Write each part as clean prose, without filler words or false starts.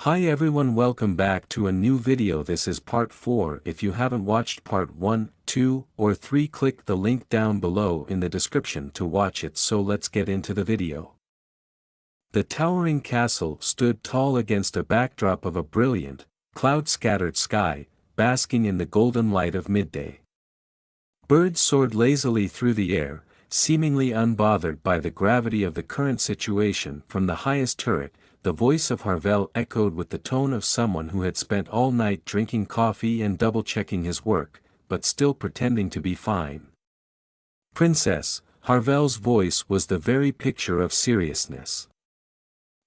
Hi everyone, welcome back to a new video. This is part 4. If you haven't watched part 1, 2, or 3, click the link down below in the description to watch it. So let's get into the video. The towering castle stood tall against a backdrop of a brilliant, cloud-scattered sky, basking in the golden light of midday. Birds soared lazily through the air, seemingly unbothered by the gravity of the current situation. From the highest turret, the voice of Harvel echoed with the tone of someone who had spent all night drinking coffee and double-checking his work, but still pretending to be fine. Princess, Harvel's voice was the very picture of seriousness.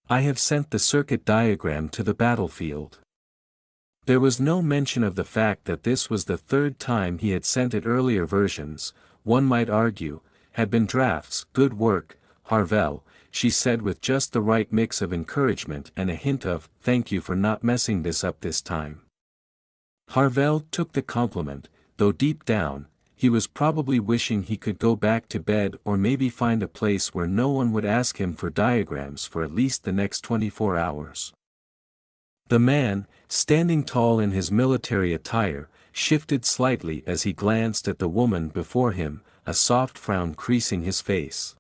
I have sent the circuit diagram to the battlefield. There was no mention of the fact that this was the third time he had sent it. Earlier versions, one might argue, had been drafts. Good work, Harvel, she said with just the right mix of encouragement and a hint of, thank you for not messing this up this time. Harvel took the compliment, though deep down, he was probably wishing he could go back to bed or maybe find a place where no one would ask him for diagrams for at least the next 24 hours. The man, standing tall in his military attire, shifted slightly as he glanced at the woman before him, a soft frown creasing his face.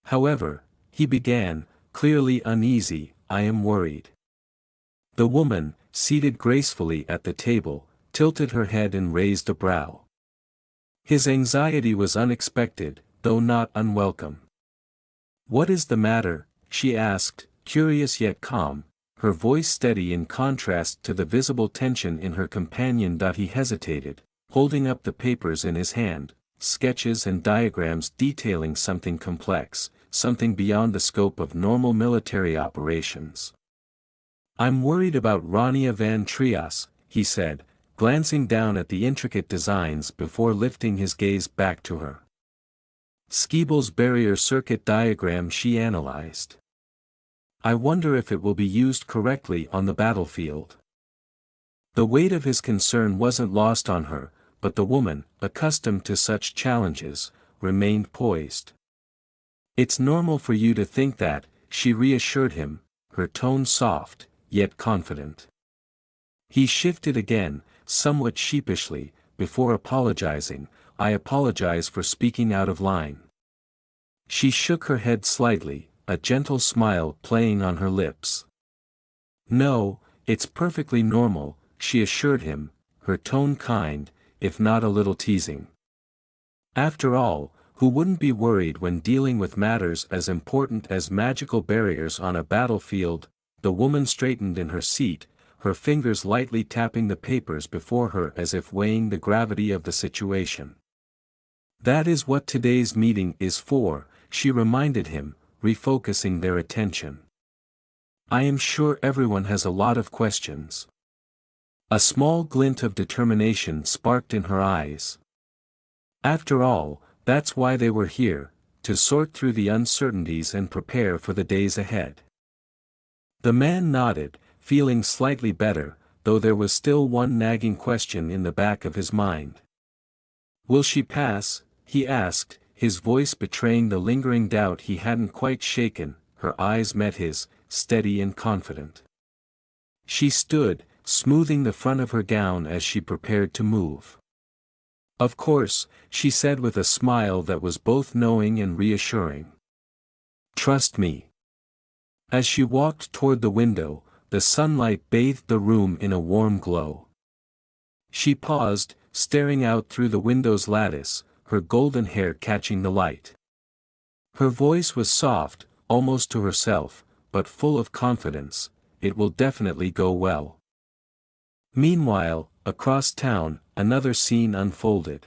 However, he began, clearly uneasy, I am worried. The woman, seated gracefully at the table, tilted her head and raised a brow. His anxiety was unexpected, though not unwelcome. What is the matter? She asked, curious yet calm, her voice steady in contrast to the visible tension in her companion. He hesitated, holding up the papers in his hand, sketches and diagrams detailing something complex, something beyond the scope of normal military operations. I'm worried about Ronia van Trias, he said, glancing down at the intricate designs before lifting his gaze back to her. Skeeble's barrier circuit diagram she analyzed. I wonder if it will be used correctly on the battlefield. The weight of his concern wasn't lost on her, but the woman, accustomed to such challenges, remained poised. It's normal for you to think that, she reassured him, her tone soft, yet confident. He shifted again, somewhat sheepishly, before apologizing, I apologize for speaking out of line. She shook her head slightly, a gentle smile playing on her lips. No, it's perfectly normal, she assured him, her tone kind, if not a little teasing. After all, who wouldn't be worried when dealing with matters as important as magical barriers on a battlefield? The woman straightened in her seat, her fingers lightly tapping the papers before her as if weighing the gravity of the situation. That is what today's meeting is for, she reminded him, refocusing their attention. I am sure everyone has a lot of questions. A small glint of determination sparked in her eyes. After all, that's why they were here, to sort through the uncertainties and prepare for the days ahead. The man nodded, feeling slightly better, though there was still one nagging question in the back of his mind. Will she pass? He asked, his voice betraying the lingering doubt he hadn't quite shaken. Her eyes met his, steady and confident. She stood, smoothing the front of her gown as she prepared to move. Of course, she said with a smile that was both knowing and reassuring. Trust me. As she walked toward the window, the sunlight bathed the room in a warm glow. She paused, staring out through the window's lattice, her golden hair catching the light. Her voice was soft, almost to herself, but full of confidence. It will definitely go well. Meanwhile, across town, another scene unfolded.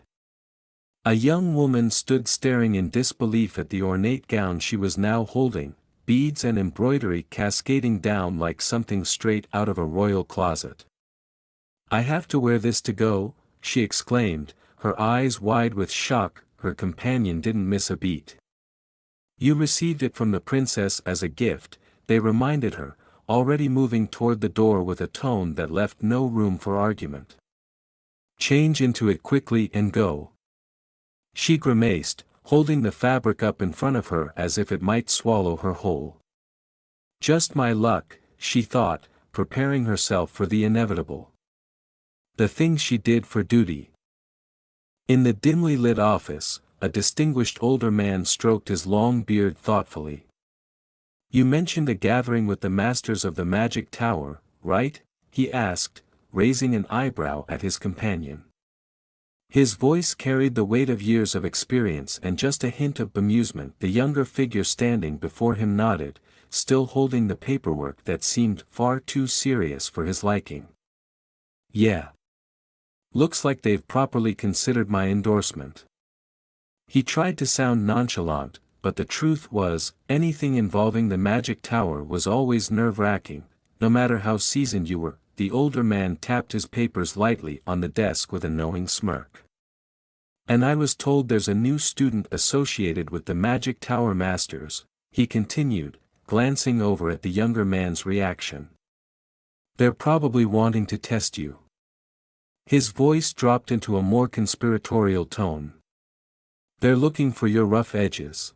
A young woman stood staring in disbelief at the ornate gown she was now holding, beads and embroidery cascading down like something straight out of a royal closet. I have to wear this to go, she exclaimed, her eyes wide with shock. Her companion didn't miss a beat. You received it from the princess as a gift, they reminded her, already moving toward the door with a tone that left no room for argument. Change into it quickly and go. She grimaced, holding the fabric up in front of her as if it might swallow her whole. Just my luck, she thought, preparing herself for the inevitable. The thing she did for duty. In the dimly lit office, a distinguished older man stroked his long beard thoughtfully. "You mentioned a gathering with the masters of the magic tower, right?" he asked, raising an eyebrow at his companion. His voice carried the weight of years of experience and just a hint of bemusement. The younger figure standing before him nodded, still holding the paperwork that seemed far too serious for his liking. "Yeah. Looks like they've properly considered my endorsement." He tried to sound nonchalant, but the truth was, anything involving the magic tower was always nerve-wracking, no matter how seasoned you were. The older man tapped his papers lightly on the desk with a knowing smirk. "And I was told there's a new student associated with the magic tower masters," he continued, glancing over at the younger man's reaction. "They're probably wanting to test you." His voice dropped into a more conspiratorial tone. "They're looking for your rough edges."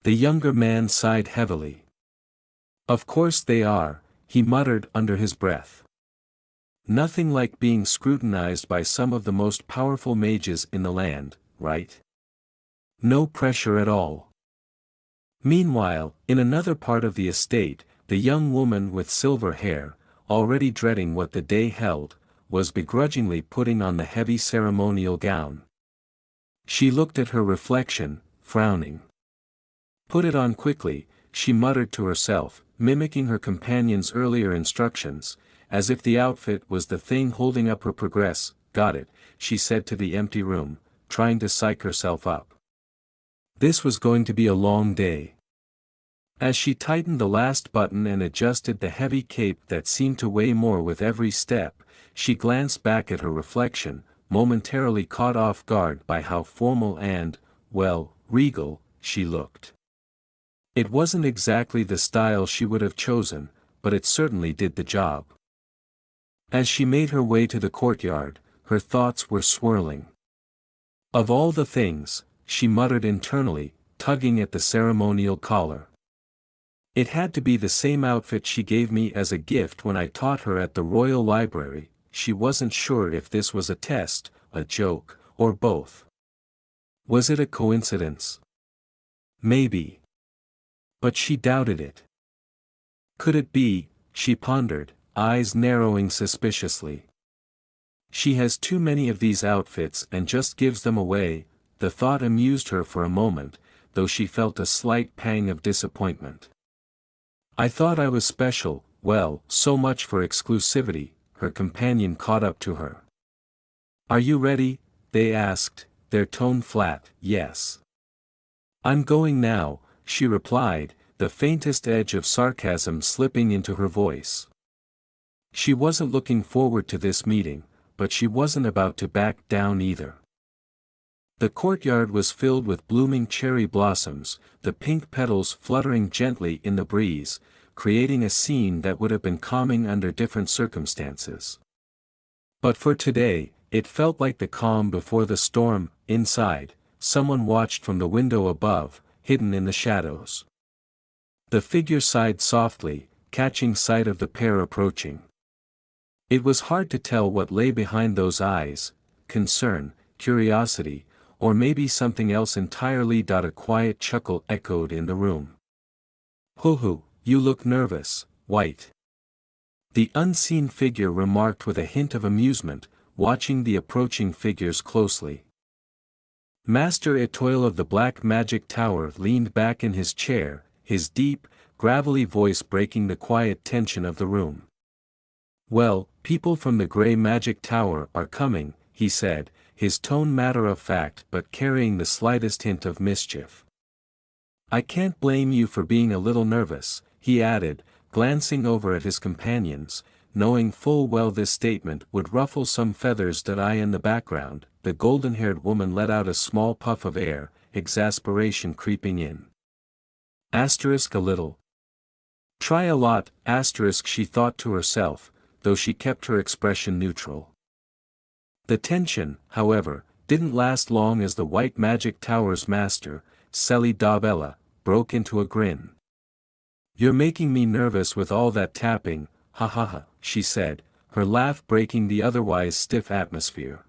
The younger man sighed heavily. "Of course they are," he muttered under his breath. "Nothing like being scrutinized by some of the most powerful mages in the land, right? No pressure at all." Meanwhile, in another part of the estate, the young woman with silver hair, already dreading what the day held, was begrudgingly putting on the heavy ceremonial gown. She looked at her reflection, frowning. "Put it on quickly," she muttered to herself, mimicking her companion's earlier instructions, as if the outfit was the thing holding up her progress. "Got it," she said to the empty room, trying to psych herself up. This was going to be a long day. As she tightened the last button and adjusted the heavy cape that seemed to weigh more with every step, she glanced back at her reflection, momentarily caught off guard by how formal and, well, regal, she looked. It wasn't exactly the style she would have chosen, but it certainly did the job. As she made her way to the courtyard, her thoughts were swirling. "Of all the things," she muttered internally, tugging at the ceremonial collar. "It had to be the same outfit she gave me as a gift when I taught her at the Royal Library." She wasn't sure if this was a test, a joke, or both. Was it a coincidence? Maybe. But she doubted it. Could it be, she pondered, eyes narrowing suspiciously. She has too many of these outfits and just gives them away. The thought amused her for a moment, though she felt a slight pang of disappointment. "I thought I was special." "Well, so much for exclusivity," her companion caught up to her. "Are you ready?" they asked, their tone flat. "Yes. I'm going now," she replied, the faintest edge of sarcasm slipping into her voice. She wasn't looking forward to this meeting, but she wasn't about to back down either. The courtyard was filled with blooming cherry blossoms, the pink petals fluttering gently in the breeze, creating a scene that would have been calming under different circumstances. But for today, it felt like the calm before the storm. Inside, someone watched from the window above, hidden in the shadows. The figure sighed softly, catching sight of the pair approaching. It was hard to tell what lay behind those eyes: concern, curiosity, or maybe something else entirely. A quiet chuckle echoed in the room. "Hoo-hoo, you look nervous, White," the unseen figure remarked with a hint of amusement, watching the approaching figures closely. Master Etoile of the Black Magic Tower leaned back in his chair, his deep, gravelly voice breaking the quiet tension of the room. "Well, people from the Grey Magic Tower are coming," he said, his tone matter-of-fact but carrying the slightest hint of mischief. "I can't blame you for being a little nervous," he added, glancing over at his companions, knowing full well this statement would ruffle some feathers. In the background, the golden-haired woman let out a small puff of air, exasperation creeping in. A little. Try a lot, she thought to herself, though she kept her expression neutral. The tension, however, didn't last long as the White Magic Tower's master, Seli Dabella, broke into a grin. "You're making me nervous with all that tapping," ha ha ha, she said, her laugh breaking the otherwise stiff atmosphere.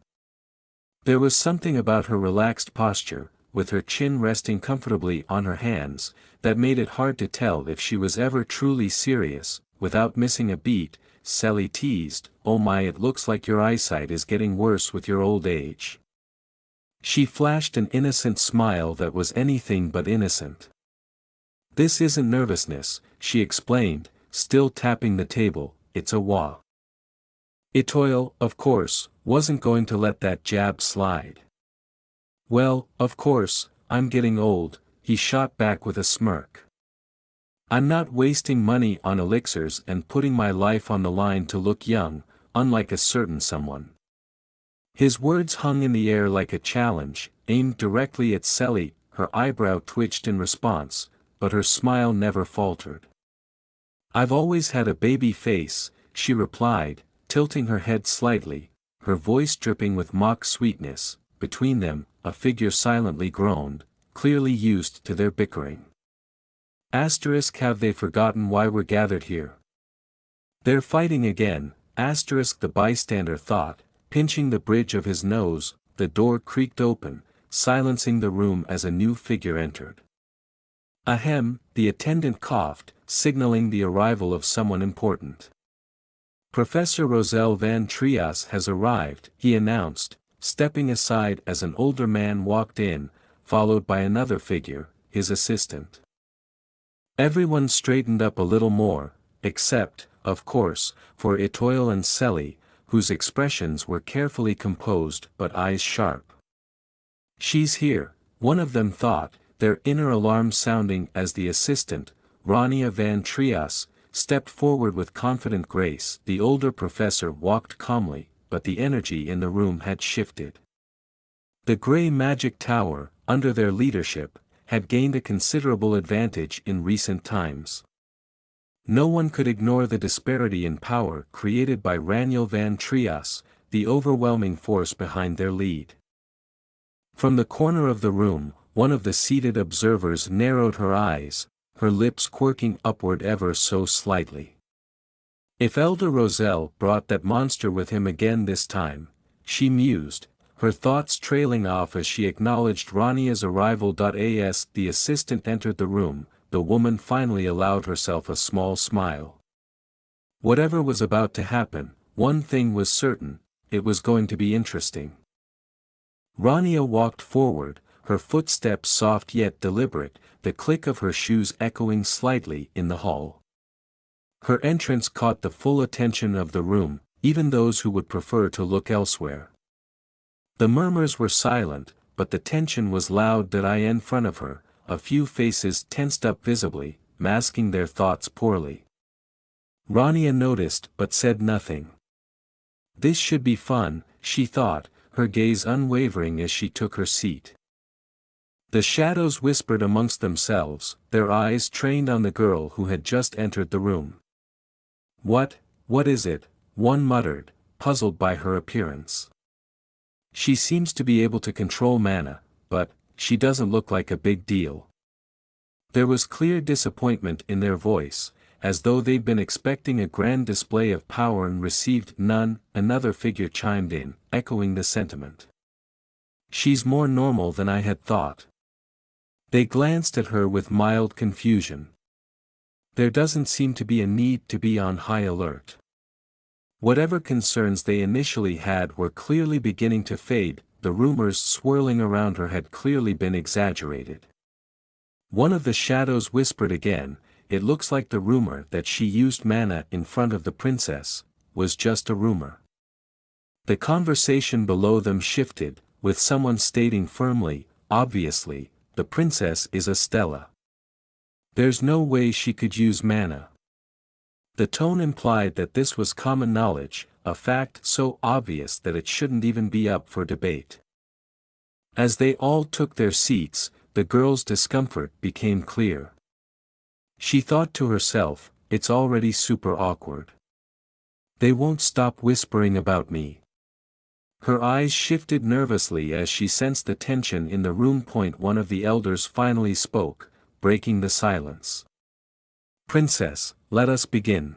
There was something about her relaxed posture, with her chin resting comfortably on her hands, that made it hard to tell if she was ever truly serious. Without missing a beat, Sally teased, "Oh my, it looks like your eyesight is getting worse with your old age." She flashed an innocent smile that was anything but innocent. "This isn't nervousness," she explained, still tapping the table, "it's a wah." Itoil, of course, wasn't going to let that jab slide. "Well, of course, I'm getting old," he shot back with a smirk. "I'm not wasting money on elixirs and putting my life on the line to look young, unlike a certain someone." His words hung in the air like a challenge, aimed directly at Sally. Her eyebrow twitched in response, but her smile never faltered. "I've always had a baby face," she replied, tilting her head slightly, her voice dripping with mock sweetness. Between them, a figure silently groaned, clearly used to their bickering. Have they forgotten why we're gathered here? They're fighting again, the bystander thought, pinching the bridge of his nose. The door creaked open, silencing the room as a new figure entered. "Ahem," the attendant coughed, signaling the arrival of someone important. "Professor Roselle van Trias has arrived," he announced, stepping aside as an older man walked in, followed by another figure, his assistant. Everyone straightened up a little more, except, of course, for Itoil and Sally, whose expressions were carefully composed but eyes sharp. "She's here," one of them thought, their inner alarm sounding as the assistant, Ronia van Trias, stepped forward with confident grace. The older professor walked calmly, but the energy in the room had shifted. The Grey Magic Tower, under their leadership, had gained a considerable advantage in recent times. No one could ignore the disparity in power created by Raniel van Trias, the overwhelming force behind their lead. From the corner of the room, one of the seated observers narrowed her eyes, her lips quirking upward ever so slightly. If Elder Roselle brought that monster with him again this time, she mused, her thoughts trailing off as she acknowledged Rania's arrival. As the assistant entered the room, the woman finally allowed herself a small smile. Whatever was about to happen, one thing was certain, it was going to be interesting. Ronia walked forward, her footsteps soft yet deliberate, the click of her shoes echoing slightly in the hall. Her entrance caught the full attention of the room, even those who would prefer to look elsewhere. The murmurs were silent, but the tension was loud. In front of her, a few faces tensed up visibly, masking their thoughts poorly. Ronia noticed but said nothing. This should be fun, she thought, her gaze unwavering as she took her seat. The shadows whispered amongst themselves, their eyes trained on the girl who had just entered the room. What is it?" one muttered, puzzled by her appearance. "She seems to be able to control mana, but she doesn't look like a big deal." There was clear disappointment in their voice, as though they'd been expecting a grand display of power and received none. Another figure chimed in, echoing the sentiment. "She's more normal than I had thought." They glanced at her with mild confusion. There doesn't seem to be a need to be on high alert. Whatever concerns they initially had were clearly beginning to fade. The rumors swirling around her had clearly been exaggerated. One of the shadows whispered again, "It looks like the rumor that she used mana in front of the princess was just a rumor." The conversation below them shifted, with someone stating firmly, "Obviously, the princess is a Stella. There's no way she could use mana." The tone implied that this was common knowledge, a fact so obvious that it shouldn't even be up for debate. As they all took their seats, the girl's discomfort became clear. She thought to herself, "It's already super awkward. They won't stop whispering about me." Her eyes shifted nervously as she sensed the tension in the room. One of the elders finally spoke, breaking the silence. "Princess, let us begin."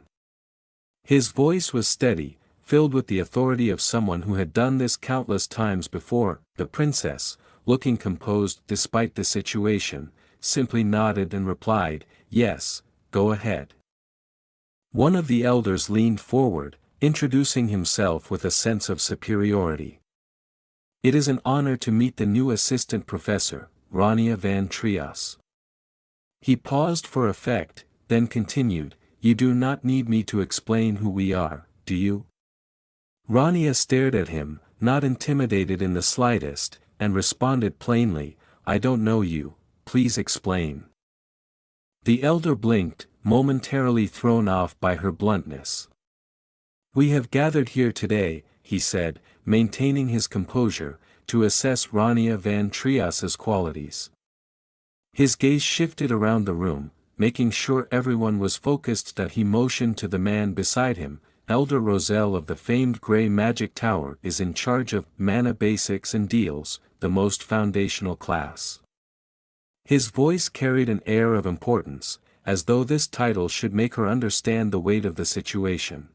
His voice was steady, filled with the authority of someone who had done this countless times before. The princess, looking composed despite the situation, simply nodded and replied, "Yes, go ahead." One of the elders leaned forward, introducing himself with a sense of superiority. "It is an honor to meet the new assistant professor, Ronia van Trias." He paused for effect, then continued, "You do not need me to explain who we are, do you?" Ronia stared at him, not intimidated in the slightest, and responded plainly, "I don't know you, please explain." The elder blinked, momentarily thrown off by her bluntness. "We have gathered here today," he said, maintaining his composure, "to assess Ronia van Trias's qualities." His gaze shifted around the room, making sure everyone was focused that he motioned to the man beside him. "Elder Roselle of the famed Grey Magic Tower is in charge of Mana Basics and Deals, the most foundational class." His voice carried an air of importance, as though this title should make her understand the weight of the situation.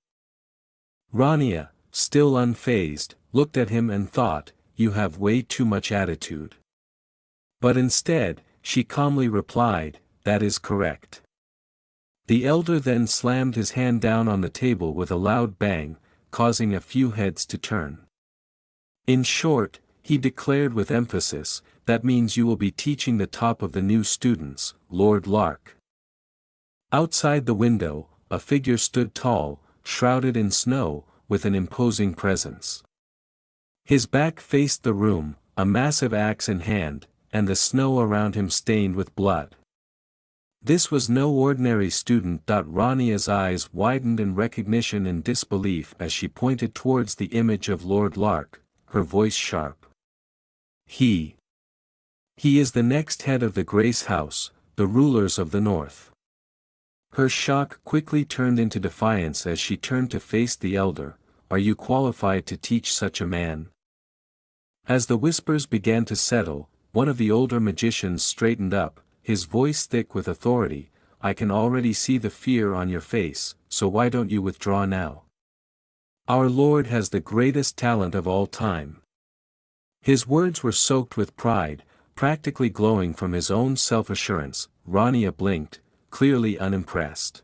Ronia, still unfazed, looked at him and thought, "You have way too much attitude." But instead, she calmly replied, "That is correct." The elder then slammed his hand down on the table with a loud bang, causing a few heads to turn. "In short," he declared with emphasis, "that means you will be teaching the top of the new students, Lord Lark." Outside the window, a figure stood tall, shrouded in snow, with an imposing presence. His back faced the room, a massive axe in hand, and the snow around him stained with blood. This was no ordinary student. Rania's eyes widened in recognition and disbelief as she pointed towards the image of Lord Lark, her voice sharp. He is the next head of the Grace House, the rulers of the North." Her shock quickly turned into defiance as she turned to face the elder. "Are you qualified to teach such a man?" As the whispers began to settle, one of the older magicians straightened up, his voice thick with authority. "I can already see the fear on your face, so why don't you withdraw now? Our Lord has the greatest talent of all time." His words were soaked with pride, practically glowing from his own self-assurance. Ronia blinked, clearly unimpressed.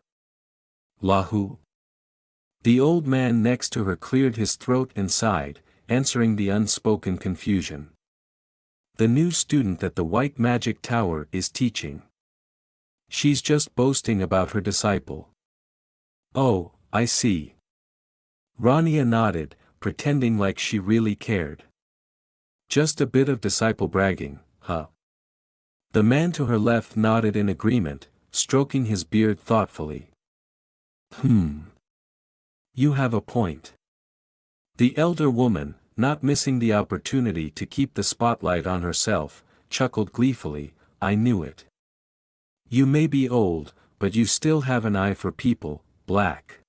"Lahu?" The old man next to her cleared his throat and sighed, answering the unspoken confusion. "The new student at the White Magic Tower is teaching. She's just boasting about her disciple." "Oh, I see." Ronia nodded, pretending like she really cared. "Just a bit of disciple bragging, huh?" The man to her left nodded in agreement, stroking his beard thoughtfully. You have a point." The elder woman, not missing the opportunity to keep the spotlight on herself, chuckled gleefully, "I knew it. You may be old, but you still have an eye for people, Black."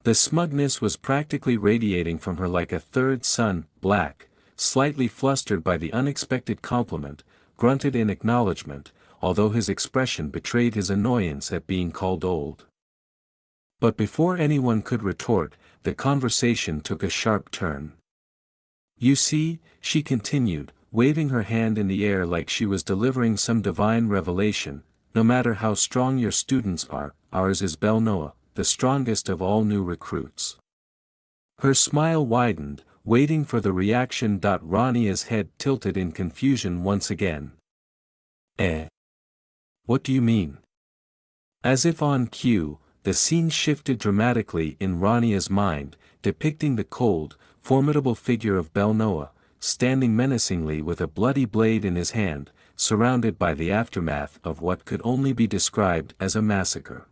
The smugness was practically radiating from her like a third sun. Black, slightly flustered by the unexpected compliment, grunted in acknowledgement, although his expression betrayed his annoyance at being called old. But before anyone could retort, the conversation took a sharp turn. "You see," she continued, waving her hand in the air like she was delivering some divine revelation, "no matter how strong your students are, ours is Bel Noah, the strongest of all new recruits." Her smile widened, waiting for the reaction. Rania's head tilted in confusion once again. What do you mean?" As if on cue, the scene shifted dramatically in Rania's mind, depicting the cold, formidable figure of Bel Noah, standing menacingly with a bloody blade in his hand, surrounded by the aftermath of what could only be described as a massacre.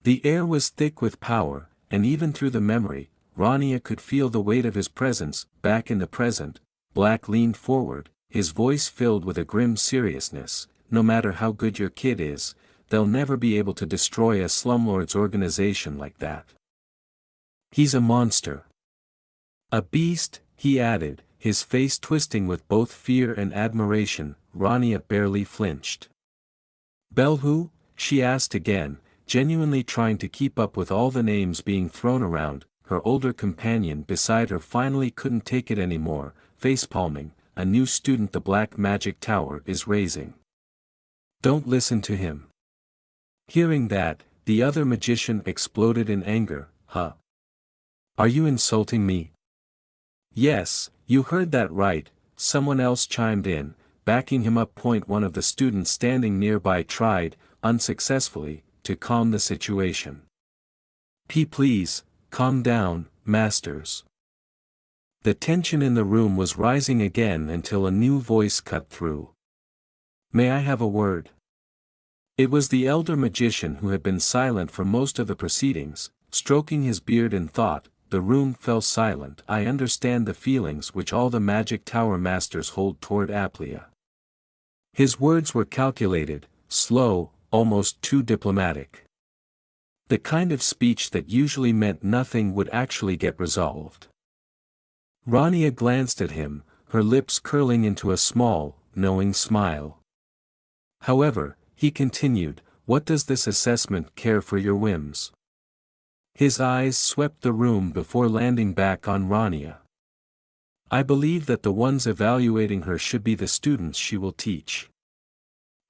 The air was thick with power, and even through the memory, Ronia could feel the weight of his presence. Back in the present, Black leaned forward, his voice filled with a grim seriousness. "No matter how good your kid is, they'll never be able to destroy a slumlord's organization like that. He's a monster. A beast," he added, his face twisting with both fear and admiration. Ronia barely flinched. "Bel who?" she asked again, genuinely trying to keep up with all the names being thrown around. Her older companion beside her finally couldn't take it anymore, facepalming. A new student the Black Magic Tower is raising. Don't listen to him. Hearing that, the other magician exploded in anger. Huh? Are you insulting me? Yes, you heard that right, someone else chimed in, backing him up. One of the students standing nearby tried, unsuccessfully, to calm the situation. Please, calm down, masters. The tension in the room was rising again until a new voice cut through. May I have a word? It was the elder magician who had been silent for most of the proceedings, stroking his beard in thought. The room fell silent. I understand the feelings which all the Magic Tower masters hold toward Aplia. His words were calculated, slow, almost too diplomatic. The kind of speech that usually meant nothing would actually get resolved. Ronia glanced at him, her lips curling into a small, knowing smile. However, he continued, what does this assessment care for your whims? His eyes swept the room before landing back on Ronia. I believe that the ones evaluating her should be the students she will teach.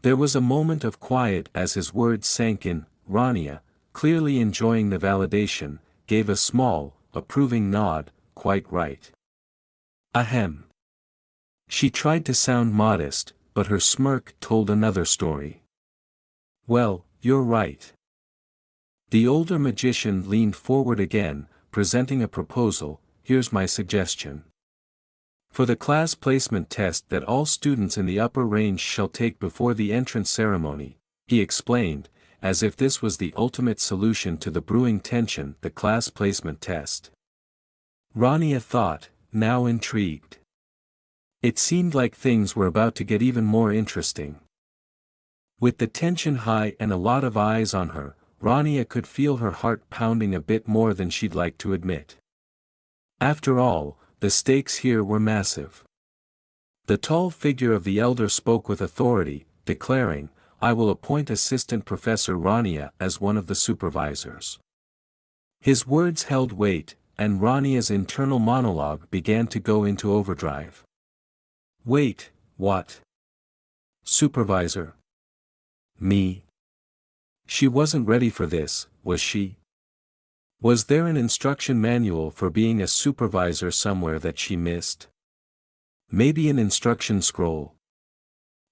There was a moment of quiet as his words sank in. Ronia, clearly enjoying the validation, gave a small, approving nod. Quite right. Ahem. She tried to sound modest, but her smirk told another story. Well, you're right. The older magician leaned forward again, presenting a proposal. Here's my suggestion. For the class placement test that all students in the upper range shall take before the entrance ceremony, he explained, as if this was the ultimate solution to the brewing tension. The class placement test. Ronia thought, now intrigued. It seemed like things were about to get even more interesting. With the tension high and a lot of eyes on her, Ronia could feel her heart pounding a bit more than she'd like to admit. After all, the stakes here were massive. The tall figure of the elder spoke with authority, declaring, I will appoint Assistant Professor Ronia as one of the supervisors. His words held weight, and Ronia's internal monologue began to go into overdrive. Wait, what? Supervisor? Me? She wasn't ready for this, was she? Was there an instruction manual for being a supervisor somewhere that she missed? Maybe an instruction scroll.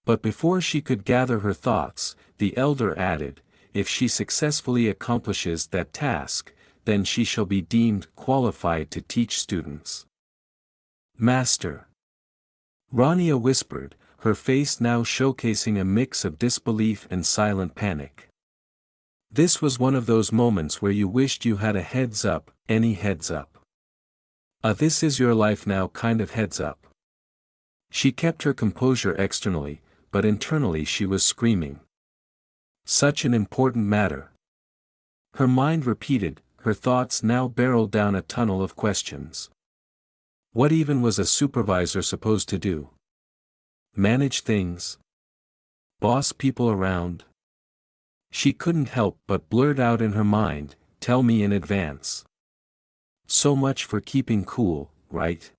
But before she could gather her thoughts, the elder added, if she successfully accomplishes that task, then she shall be deemed qualified to teach students. Master. Ronia whispered, her face now showcasing a mix of disbelief and silent panic. This was one of those moments where you wished you had a heads up, any heads up. This is your life now kind of heads up. She kept her composure externally, but internally she was screaming. Such an important matter. Her mind repeated, her thoughts now barreled down a tunnel of questions. What even was a supervisor supposed to do? Manage things? Boss people around? She couldn't help but blurt out in her mind, tell me in advance. So much for keeping cool, right?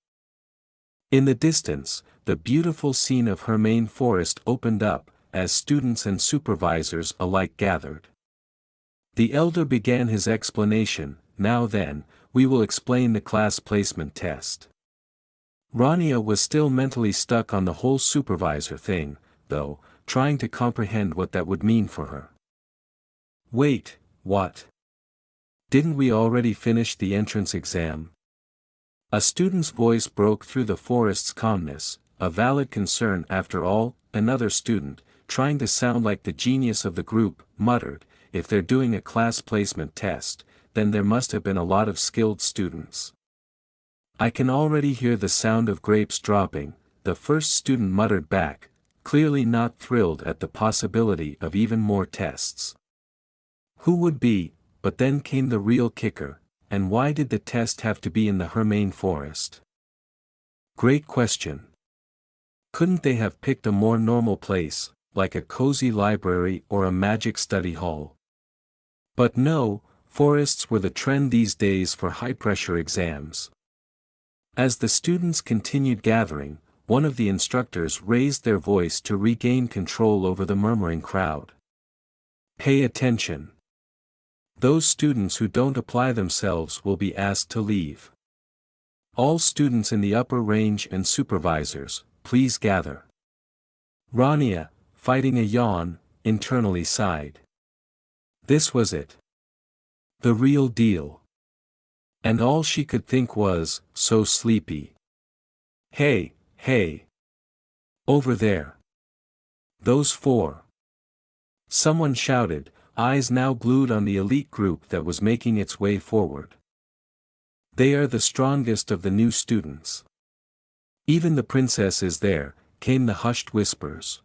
In the distance, the beautiful scene of her main forest opened up, as students and supervisors alike gathered. The elder began his explanation. Now then, we will explain the class placement test. Ronia was still mentally stuck on the whole supervisor thing, though, trying to comprehend what that would mean for her. Wait, what? Didn't we already finish the entrance exam? A student's voice broke through the forest's calmness, a valid concern after all. Another student, trying to sound like the genius of the group, muttered, if they're doing a class placement test, then there must have been a lot of skilled students. I can already hear the sound of grapes dropping, the first student muttered back, clearly not thrilled at the possibility of even more tests. Who would be? But then came the real kicker, and why did the test have to be in the Hermain forest? Great question. Couldn't they have picked a more normal place, like a cozy library or a magic study hall? But no, forests were the trend these days for high-pressure exams. As the students continued gathering, one of the instructors raised their voice to regain control over the murmuring crowd. Pay attention. Those students who don't apply themselves will be asked to leave. All students in the upper range and supervisors, please gather. Ronia, fighting a yawn, internally sighed. This was it. The real deal. And all she could think was, so sleepy. Hey, hey. Over there. Those four. Someone shouted, eyes now glued on the elite group that was making its way forward. They are the strongest of the new students. Even the princess is there, came the hushed whispers.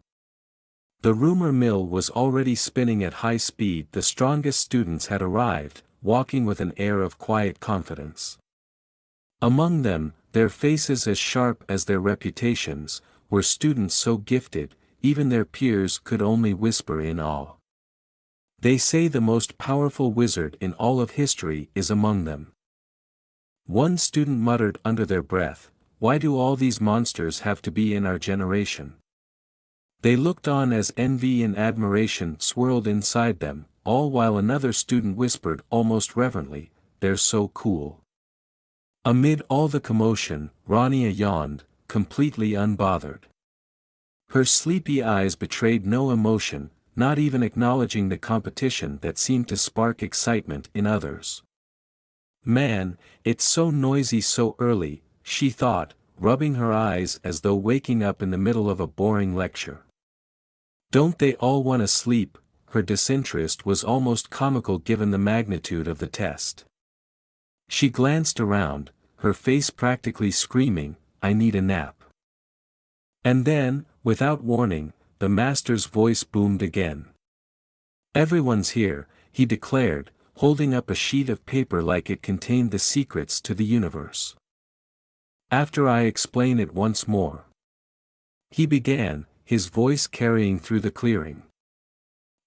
The rumor mill was already spinning at high speed. The strongest students had arrived, walking with an air of quiet confidence. Among them, their faces as sharp as their reputations, were students so gifted, even their peers could only whisper in awe. They say the most powerful wizard in all of history is among them. One student muttered under their breath, why do all these monsters have to be in our generation? They looked on as envy and admiration swirled inside them, all while another student whispered almost reverently, they're so cool. Amid all the commotion, Ronia yawned, completely unbothered. Her sleepy eyes betrayed no emotion, not even acknowledging the competition that seemed to spark excitement in others. Man, it's so noisy so early, she thought, rubbing her eyes as though waking up in the middle of a boring lecture. Don't they all want to sleep? Her disinterest was almost comical given the magnitude of the test. She glanced around, her face practically screaming, I need a nap. And then, without warning, the master's voice boomed again. Everyone's here, he declared, holding up a sheet of paper like it contained the secrets to the universe. After I explain it once more. He began, his voice carrying through the clearing.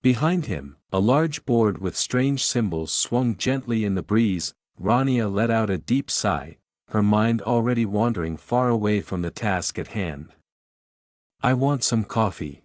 Behind him, a large board with strange symbols swung gently in the breeze. Ronia let out a deep sigh, her mind already wandering far away from the task at hand. I want some coffee.